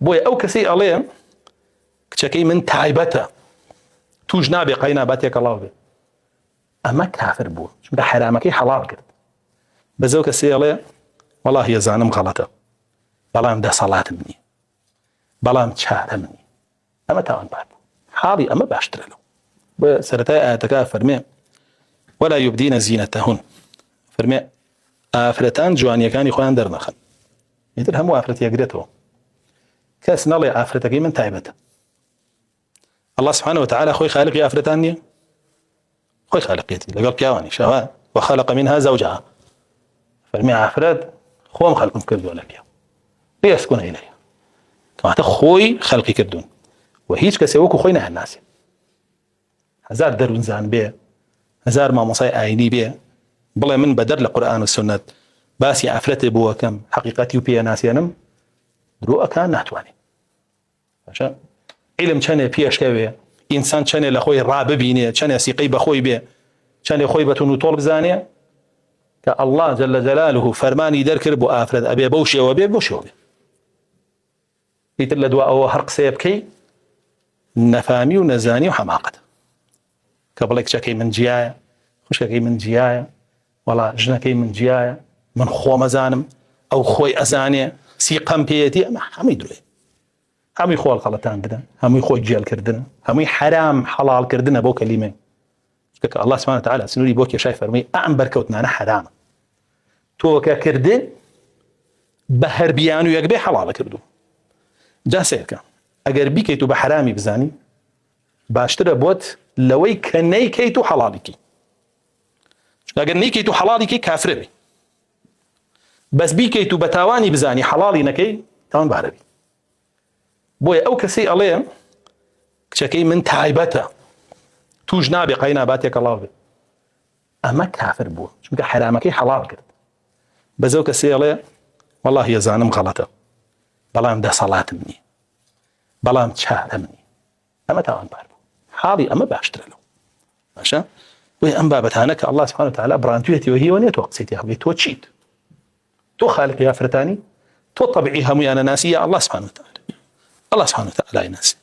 بۆیە ئەو کەسەی ئەڵێ کچەکەی من تایبەتە توش نابێ قەینا با تێکەڵاو بێ، ئەمە کافر بوو چونکە حرامەکەی حەڵال کرد. بەزەو کەسەی ئەڵێ وەڵاهی ئەزانم غەڵەتە بەڵام دەسەڵاتم نییە بەڵام چارەم نییە، ئەمە تاوانبار بوو. حاڵی ئەمە باشترە لەو. بە سەرەتای ئاەتەکە فەرمێ ولا يبدين زينتهن، فەرمێ ئافرەتان جوانیەکانی خۆیان دەرنەخەن. ئیتر هەموو ئافرەت یەکرێتەوە، کەس نەڵێ ئافرەتەکەی من تایبەتە. الله سبحانه وتعالى خۆی خالقی ئافرەتان نییە، خۆی خالقێتی لەگەڵ پیاوانی شەوە وخلق منها زوجها، فەرمێ ئافرەت خۆم خەلقم کردووە لە پیاو ليسكن إليها، کەواتە خۆی خەلقی کردوون و هیچ کەسێ وەکو خۆی نەهێناسێ. هەزار دەروونزان بێ، هەزار مامۆسای ئاینی بێ، بڵێ من بەدەر لە قورئان و سنت باسی ئافرەتێ بووەکەم حەقیقەتی و پێ ناسێنم، درۆەکان ناتوانێ. باشە عیلم چەندێ پێشکەوێ، ئینسان چەندێ لە خۆی ڕاببینێ، چەندێ سیقەی بەخۆی بێ، چەندێ خۆی بەتون و تۆڵ بزانێ کە الله جل جلاله فەرمانی دەرکرد بۆ ئافرەت ئەبێ بەو شێوە بێ بۆ شێوە بێ. ئیتر لە دوا ئەوە هەر قسەیە بکەی نەفامی و نەزانی و حەماقەتە، کە بڵێ کچەکەی من جیایە، خوشکەکەی من جیایە، وەڵا ژنەکەی من جیایە، من خۆمەزانم ئەو خۆی ئەزانێ، سیقەم پێیەتی، ئەمە هەمووی درێ، هەمووی خۆڵ خەڵەتان بدەن، هەمووی خۆی جێلکردن، هەمووی حرام حەڵالکردنە بۆ کەلیمە. کە الله سبحانه وتعالى سنووری بۆ کێشای فەرمووی ئەم بەرکەوتنانە حرامە، تۆکە کردن بە هەربیان و یەکبێ حەڵالە کردو. جا سێرکە ئەگەر بیکەیت و بە حرامی بزانی باشترە بۆت لەوەی کە نەیکەیت و حەڵالیکی، ئەگەر نەیکەیت و حەڵالیکی کافرە بی، بەس بیکەیت و بە تاوانی بزانی حەڵالی نەکەی تاوان بارەبی. بۆیە ئەو کەسەی ئەڵێ کچەکەی من تایبەتە توش نابێ قەینا با تێکەڵاو بێ، ئەمە کافر بووە چونکە حرامەکەی حەڵال کرد. بەزەو کەسەی ئەڵێ وەڵاهی ئەزانم غەڵەتە بەڵام دەسەڵاتم نییە بەڵام چارەم نییە، ئەمە تاوانبار بوو. حاڵی ئەمە باشترە لەو. باشە بۆیە ئەم بابەتانە کە الله سبحانه وتعالى بڕانتوێتیەوە هیوە نیە تۆ قسەیتی هەڵێ تۆ چیت، تۆ خالقی ئافرەتانی، تۆ طەبیعی هەموویانە ناسی، یا الله سبحانه وتعالى، الله سبحانه وتعالى ناسی.